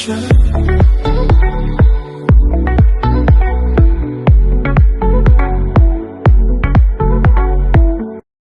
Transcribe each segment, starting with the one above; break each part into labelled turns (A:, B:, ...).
A: Hi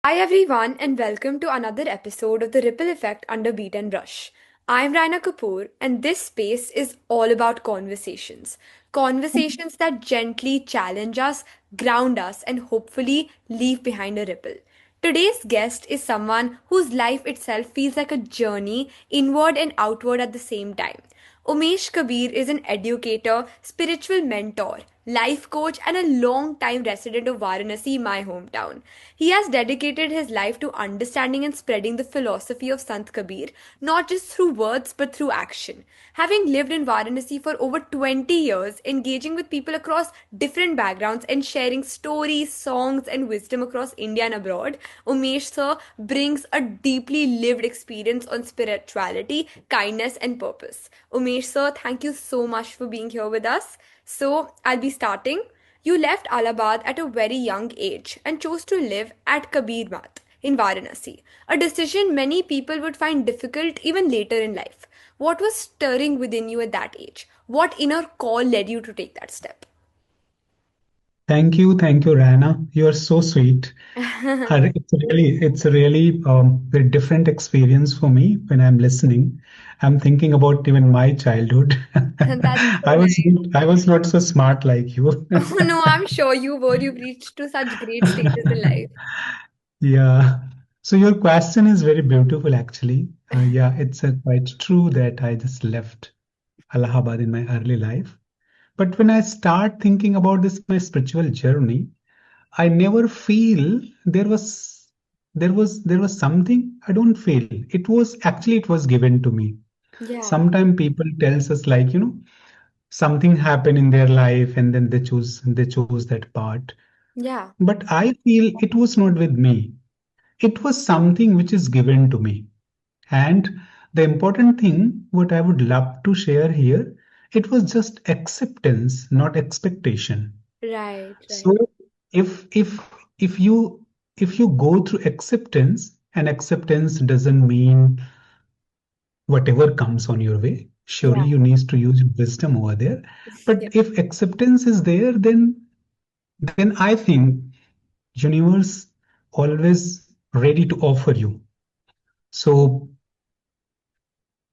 A: everyone and welcome to another episode of the Ripple Effect under Beat and Brush. I'm Raina Kapoor and this space is all about conversations. Conversations that gently challenge us, ground us and hopefully leave behind a ripple. Today's guest is someone whose life itself feels like a journey inward and outward at the same time. Umesh Kabir is an educator, spiritual mentor, life coach, and a long-time resident of Varanasi, my hometown. He has dedicated his life to understanding and spreading the philosophy of Sant Kabir, not just through words but through action. Having lived in Varanasi for over 20 years, engaging with people across different backgrounds and sharing stories, songs, and wisdom across India and abroad, Umesh sir brings a deeply lived experience on spirituality, kindness, and purpose. Umesh sir, thank you so much for being here with us. So, I'll be starting. You left Allahabad at a very young age and chose to live at Kabirmath in Varanasi, a decision many people would find difficult even later in life. What was stirring within you at that age? What inner call led you to take that step?
B: Thank you, Rana. You are so sweet. It's a really very different experience for me when I'm listening. I'm thinking about even my childhood.
A: That's so
B: I was
A: nice.
B: I was not so smart like you.
A: Oh no, I'm sure you were. You've reached to such great stages in life.
B: Yeah. So your question is very beautiful, actually. Yeah, it's quite true that I just left Allahabad in my early life. But when I start thinking about this, my spiritual journey, I never feel there was something I don't feel. It was given to me.
A: Yeah,
B: Sometimes people tells us like, something happened in their life and then they chose that part.
A: yeah,
B: But I feel it was not with me. It was something which is given to me. And the important thing, what I would love to share here, it was just acceptance, not expectation.
A: right,
B: So
A: right.
B: if you go through acceptance, and acceptance doesn't mean whatever comes on your way. Surely
A: Yeah,
B: you need to use wisdom over there. But
A: yeah,
B: if acceptance is there, then I think universe always ready to offer you. So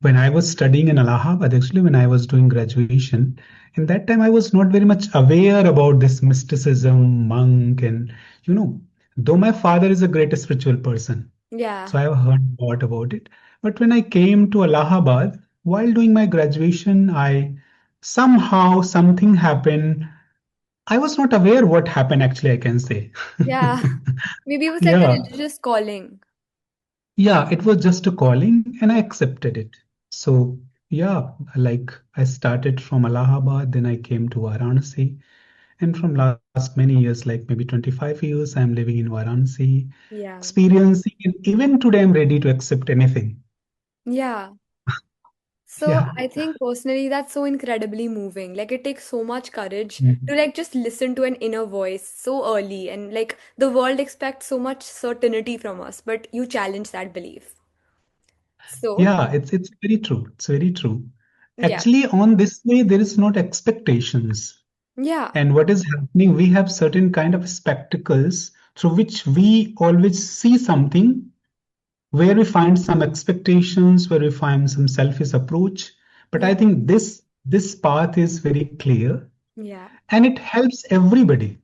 B: when I was studying in Allahabad, actually, when I was doing graduation, in that time I was not very much aware about this mysticism, monk, and though my father is a great spiritual person,
A: yeah,
B: so I have heard a lot about it. But when I came to Allahabad, while doing my graduation, I somehow something happened. I was not aware what happened actually, I can say.
A: yeah. Maybe it was like a
B: Yeah,
A: religious calling.
B: yeah, it was just a calling and I accepted it. So, yeah, like I started from Allahabad, then I came to Varanasi. And from last many years, like maybe 25 years, I'm living in Varanasi,
A: Yeah.
B: experiencing, and even today, I'm ready to accept anything.
A: Yeah. So
B: Yeah.
A: I think personally that's so incredibly moving. Like it takes so much courage to
B: Mhm.
A: like just listen to an inner voice so early and like the world expects so much certainty from us, but you challenge that belief. So,
B: Yeah, it's very true. It's very true.
A: yeah.
B: Actually, on this way, there is not expectations.
A: Yeah.
B: And what is happening, we have certain kind of spectacles through which we always see something where we find some expectations, where we find some selfish approach. But I
A: Yeah.
B: think this path is very clear
A: Yeah.
B: and it helps everybody.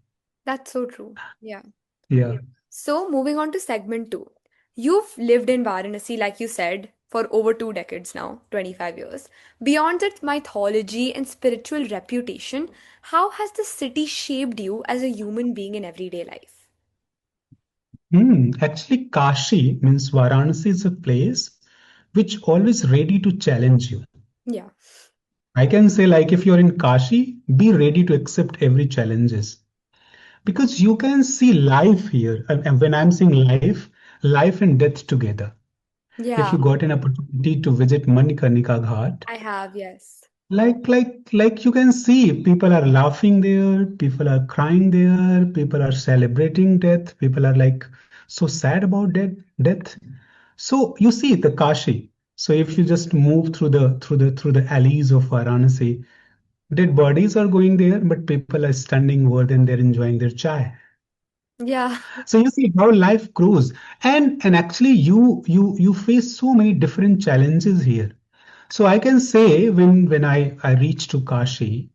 A: That's so true. Yeah.
B: Yeah.
A: So, moving on to segment two. You've lived in Varanasi, like you said, for over 2 decades now, 25 years. Beyond its mythology and spiritual reputation, how has the city shaped you as a human being in everyday life?
B: Actually, Kashi means Varanasi is a place which always ready to challenge you.
A: Yeah.
B: I can say like if you're in Kashi, be ready to accept every challenges because you can see life here. And when I'm saying life, life and death together. If
A: Yeah,
B: you got an opportunity to visit Manikarnika Ghat,
A: I have, yes.
B: like you can see people are laughing there, people are crying there, people are celebrating death, people are like so sad about death. So you see the Kashi. So if you just move through the alleys of Varanasi, dead bodies are going there, but people are standing over there and they're enjoying their chai.
A: Yeah.
B: So you see how life grows. And actually you face so many different challenges here. So I can say when I reached to Kashi,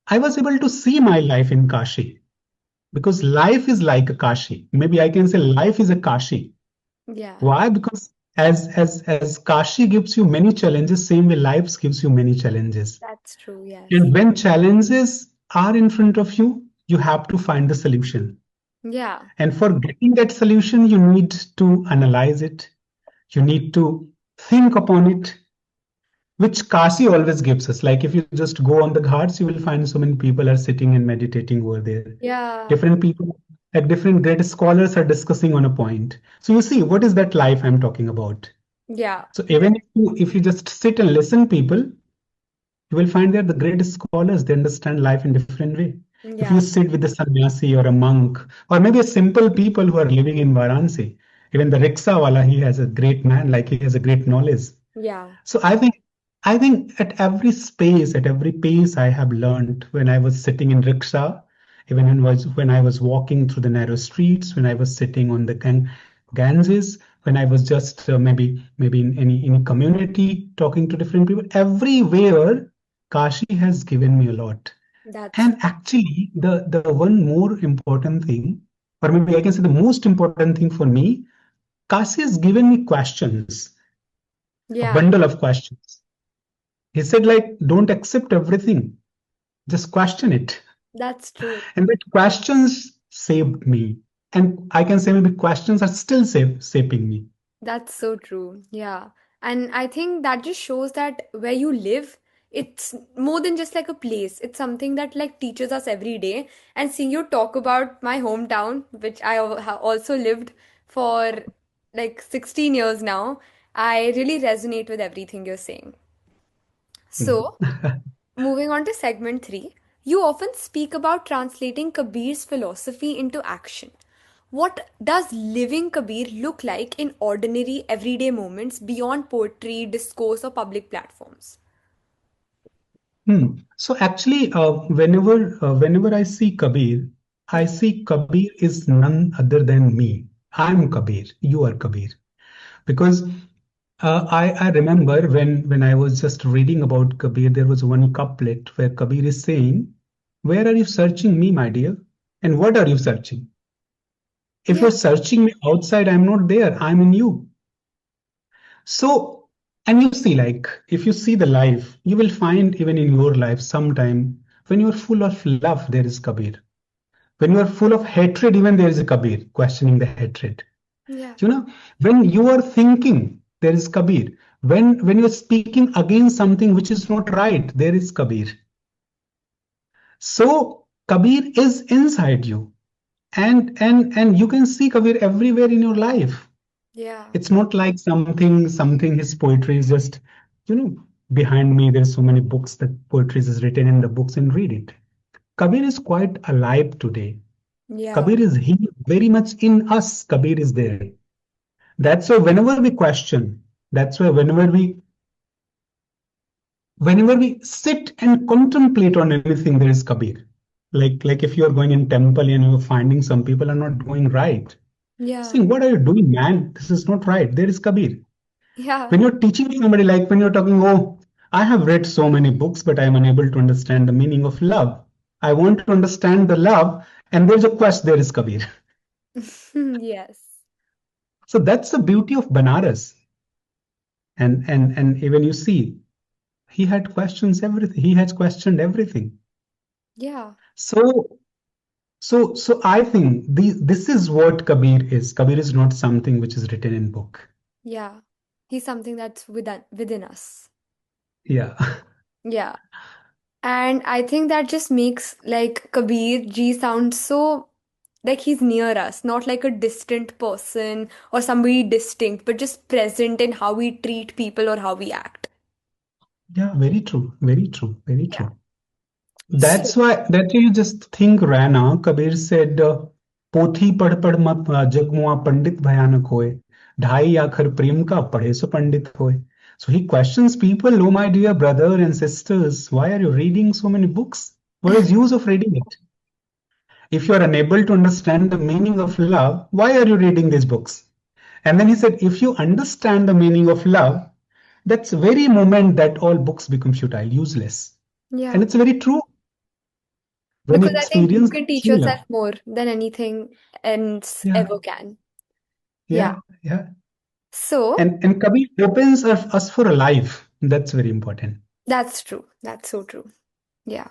B: I was able to see my life in Kashi because life is like a Kashi. Maybe I can say life is a Kashi.
A: Yeah.
B: Why? Because as Kashi gives you many challenges, same way life gives you many challenges.
A: That's true. Yes.
B: And when challenges are in front of you, you have to find the solution.
A: Yeah.
B: And for getting that solution, you need to analyze it. You need to think upon it, which Kasi always gives us. Like if you just go on the ghats, you will find so many people are sitting and meditating over there.
A: Yeah.
B: Different people, like different great scholars are discussing on a point. So you see, what is that life I'm talking about?
A: Yeah.
B: So even if you just sit and listen people, you will find that the great scholars, they understand life in different way. If you
A: Yeah.
B: sit with a sannyasi or a monk, or maybe a simple people who are living in Varanasi, even the rickshaw wala, he has a great man, like he has a great knowledge.
A: Yeah.
B: So I think at every space, at every pace I have learned when I was sitting in rickshaw, even when I was walking through the narrow streets, when I was sitting on the Ganges, when I was just maybe in any community talking to different people, everywhere Kashi has given me a lot.
A: That's
B: And actually, the one more important thing, or maybe I can say the most important thing for me, Kashi has given me questions, a
A: yeah.
B: bundle of questions. He said, like, don't accept everything, just question it.
A: That's true.
B: And that questions saved me. And I can say maybe questions are still shaping me.
A: That's so true. Yeah. And I think that just shows that where you live, it's more than just like a place. It's something that like teaches us every day. And seeing you talk about my hometown, which I also lived for like 16 years now, I really resonate with everything you're saying. So, moving on to segment 3, you often speak about translating Kabir's philosophy into action. What does living Kabir look like in ordinary everyday moments beyond poetry, discourse, or public platforms?
B: So actually, whenever I see Kabir, I
A: Yeah.
B: see Kabir is none other than me. I'm Kabir. You are Kabir. Because I remember when I was just reading about Kabir, there was one couplet where Kabir is saying, "Where are you searching me, my dear? And what are you searching? If
A: Yeah.
B: you're searching me outside, I'm not there. I'm in you." So, and you see, like, if you see the life, you will find even in your life sometime when you are full of love, there is Kabir. When you are full of hatred, even there is a Kabir questioning the hatred.
A: Yeah.
B: You know, when you are thinking, there is Kabir. When you are speaking against something which is not right, there is Kabir. So Kabir is inside you, and you can see Kabir everywhere in your life.
A: Yeah.
B: It's not like something his poetry is just, you know, behind me there's so many books that poetry is written in the books and read it. Kabir is quite alive today.
A: Yeah.
B: Kabir is he very much in us. Kabir is there. That's why whenever we question, that's why whenever we sit and contemplate on anything, there is Kabir. Like if you are going in temple and you're finding some people are not doing right,
A: Yeah.
B: saying, "What are you doing, man? This is not right." There is Kabir.
A: Yeah.
B: When you're teaching somebody, like when you're talking, "Oh, I have read so many books, but I'm unable to understand the meaning of love. I want to understand the love," and there's a quest, there is Kabir.
A: yes.
B: So that's the beauty of Banaras. And even you see, he had questions everything. He has questioned everything.
A: Yeah.
B: So so I think this is what Kabir is. Kabir is not something which is written in book.
A: Yeah. He's something that's within us.
B: Yeah.
A: Yeah. And I think that just makes like Kabir ji sound so like he's near us, not like a distant person or somebody distinct, but just present in how we treat people or how we act.
B: Yeah, very true. Very true. Very
A: Yeah.
B: true.
A: So,
B: That you just think, Rana, Kabir said, "Pothi pad pad mat jagmuआ पंडित भयानक होए." ढाई आखर प्रेम का पढ़े सो पंडित होए. So he questions people, oh my dear brother and sisters, why are you reading so many books? What is use of reading it? If you are unable to understand the meaning of love, why are you reading these books? And then he said, if you understand the meaning of love, that's the very moment that all books become futile, useless. And
A: Yeah.
B: it's very true. When you
A: Because I think you
B: experience
A: can teach
B: true
A: yourself
B: love.
A: more than anything else
B: Yeah,
A: ever can. Yeah.
B: yeah, yeah.
A: So
B: And Kabir opens us for a life. That's very important.
A: that's true. That's so true. Yeah.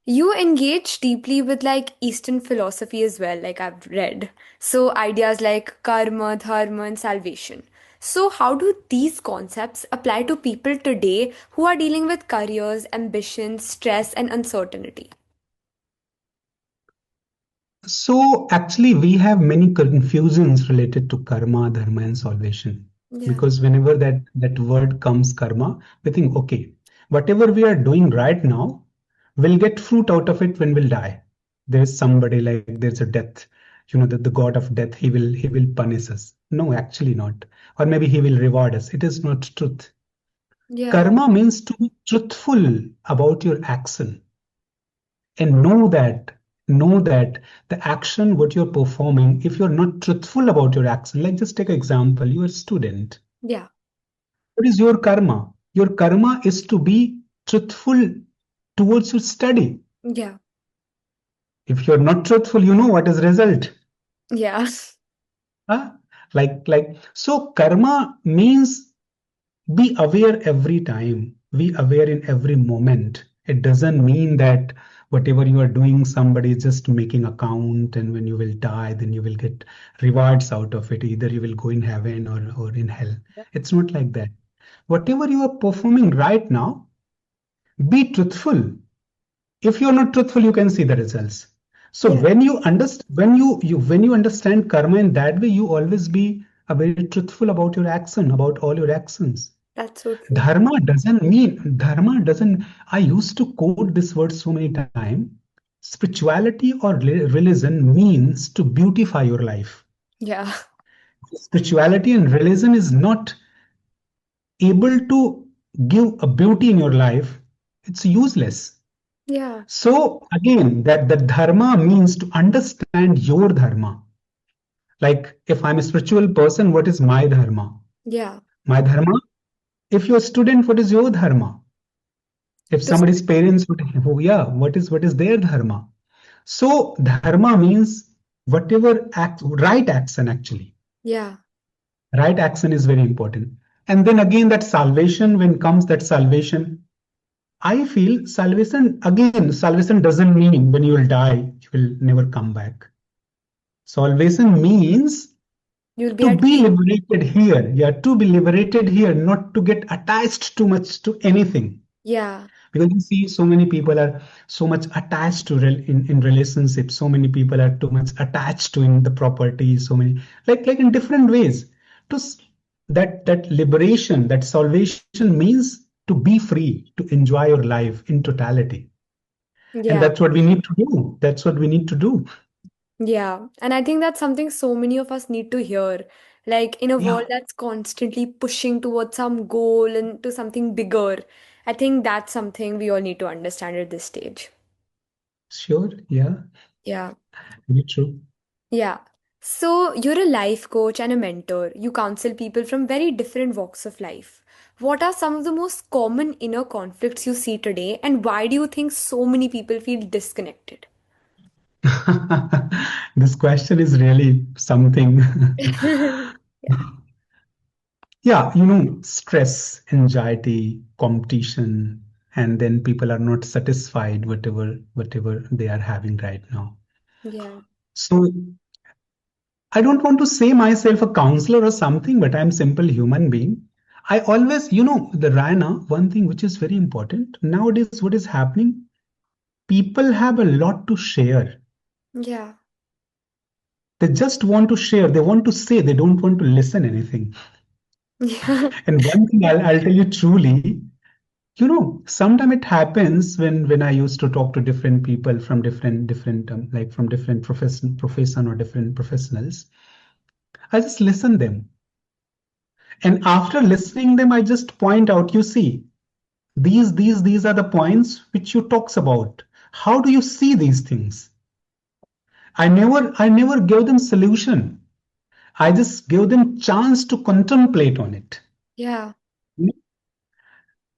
A: You engage deeply with like Eastern philosophy as well, like I've read. So ideas like karma, dharma, and salvation. So how do these concepts apply to people today who are dealing with careers, ambitions, stress, and uncertainty?
B: So actually, we have many confusions related to karma, dharma, and salvation.
A: Yeah.
B: Because whenever that word comes, karma, we think, okay, whatever we are doing right now, we'll get fruit out of it when we'll die. There's somebody like there's a death, the god of death. He will punish us. No, actually not. Or maybe he will reward us. It is not truth.
A: Yeah.
B: Karma means to be truthful about your action and know that the action what you're performing, if you're not truthful about your action, like just take an example, you're a student.
A: Yeah.
B: What is your karma? Your karma is to be truthful towards your study.
A: Yeah.
B: If you're not truthful, you know what is result.
A: Yeah.
B: Huh? So karma means be aware every time, be aware in every moment. It doesn't mean that whatever you are doing, somebody is just making account, and when you will die, then you will get rewards out of it. Either you will go in heaven or in hell. It's not like that. Whatever you are performing right now, be truthful. If you're not truthful, you can see the results. So
A: Yeah.
B: when you understand, when you understand karma in that way, you always be a very truthful about your action, about all your actions.
A: That's so true.
B: Dharma doesn't. I used to quote this word so many times. Spirituality or religion means to beautify your life.
A: Yeah.
B: Spirituality and religion is not able to give a beauty in your life. It's useless.
A: Yeah.
B: So again, that the dharma means to understand your dharma. Like if I'm a spiritual person, what is my dharma?
A: Yeah.
B: My dharma. If you're a student, what is your dharma? If
A: To
B: somebody's parents would, oh yeah, what is their dharma? So dharma means whatever right action actually.
A: yeah.
B: Right action is very important. And then again, that salvation, when comes that salvation, I feel salvation, again, salvation doesn't mean when you will die, you will never come back. Salvation means
A: You'll be
B: to
A: at
B: be
A: peace.
B: liberated here. Yeah, to be liberated here, not to get attached too much to anything.
A: Yeah.
B: Because you see so many people are so much attached to in relationships, so many people are too much attached to in the property, so many like in different ways to that liberation, that salvation means to be free, to enjoy your life in totality. And
A: Yeah.
B: that's what we need to do. That's what we need to do.
A: Yeah. And I think that's something so many of us need to hear. Like in a world
B: Yeah,
A: that's constantly pushing towards some goal and to something bigger, I think that's something we all need to understand at this stage.
B: sure, yeah,
A: Yeah.
B: very true.
A: Yeah. So you're a life coach and a mentor. You counsel people from very different walks of life. What are some of the most common inner conflicts you see today, and why do you think so many people feel disconnected?
B: This question is really something.
A: Yeah.
B: Yeah, stress, anxiety, competition, and then people are not satisfied whatever they are having right now.
A: Yeah.
B: So I don't want to say myself a counselor or something, but I'm simple human being. I always, the Rana, one thing which is very important nowadays, what is happening? People have a lot to share.
A: Yeah.
B: They just want to share. They want to say. They don't want to listen anything.
A: Yeah.
B: And one thing I'll tell you truly, sometimes it happens when I used to talk to different people from different like from different profession or different professionals. I just listen them. And after listening them, I just point out, you see, these are the points which you talks about. How do you see these things? I never gave them solution. I just gave them chance to contemplate on it.
A: Yeah.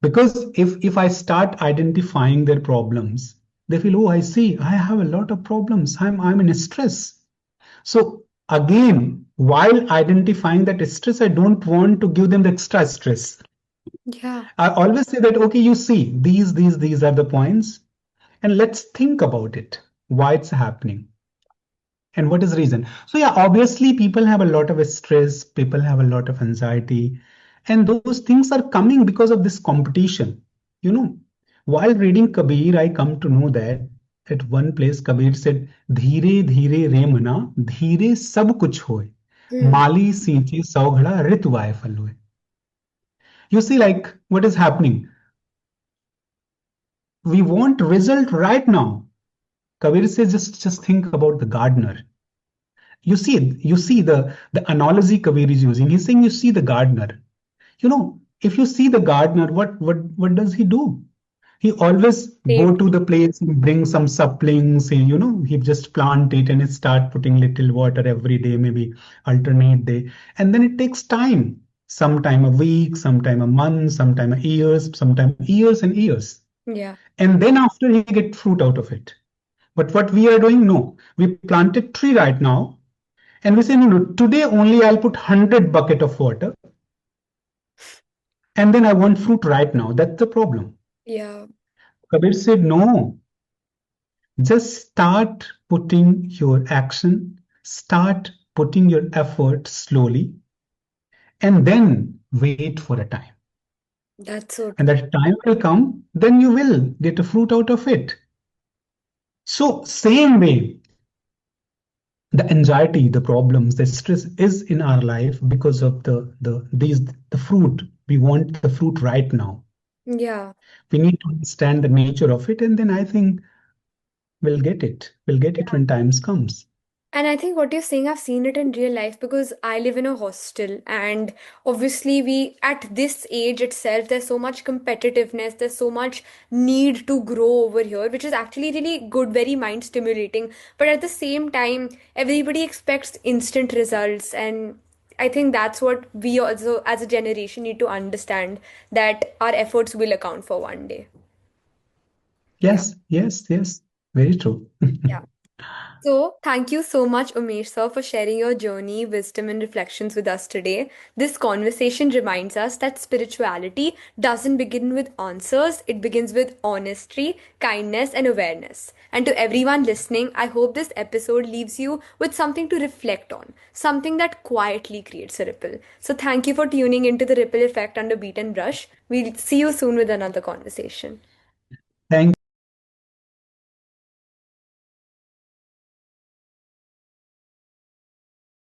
B: Because if I start identifying their problems, they feel, oh, I see, I have a lot of problems. I'm in stress. So again, while identifying that stress, I don't want to give them the extra stress.
A: Yeah.
B: I always say that, okay, you see, these are the points, and let's think about it, why it's happening and what is the reason. So yeah, obviously people have a lot of stress, people have a lot of anxiety, and those things are coming because of this competition. You know, while reading Kabir, I come to know that at one place Kabir said, "धीरे धीरे रे मना, धीरे सब कुछ होए,
A: Hmm.
B: माली सींचे सौ घड़ा ऋतु आए फल हुए." You see, like what is happening? We want result right now. Kabir says, just think about the gardener. You see the analogy Kabir is using. He's saying, you see the gardener. You know, if you see the gardener, what does he do? He always go
A: Same.
B: to the place and bring some saplings. He just plant it and start putting little water every day, maybe alternate day, and then it takes time. Sometime a week, sometime a month, sometime a years, sometime years and years,
A: Yeah.
B: and then after he get fruit out of it. But what we are doing, no, we planted tree right now, and we say, no, no, today only I'll put 100 bucket of water, and then I want fruit right now. That's the problem.
A: Yeah.
B: Kabir said, no, just start putting your action, start putting your effort slowly, and then wait for a time.
A: That's so
B: And
A: true.
B: that time will come, then you will get a fruit out of it. So, same way, the anxiety, the problems, the stress is in our life because of the fruit. We want the fruit right now.
A: Yeah.
B: We need to understand the nature of it, and then I think we'll get it. We'll get it when times comes.
A: And I think what you're saying, I've seen it in real life because I live in a hostel, and obviously, at this age itself, there's so much competitiveness, there's so much need to grow over here, which is actually really good, very mind stimulating. But at the same time, everybody expects instant results. And I think that's what we also, as a generation, need to understand, that our efforts will account for one day. Yeah.
B: Yes, yes, yes. Very true.
A: Yeah. So, thank you so much, Umesh sir, for sharing your journey, wisdom, and reflections with us today. This conversation reminds us that spirituality doesn't begin with answers, it begins with honesty, kindness, and awareness. And to everyone listening, I hope this episode leaves you with something to reflect on, something that quietly creates a ripple. So, thank you for tuning into the ripple effect under Beat and Brush. We'll see you soon with another conversation.
B: Thank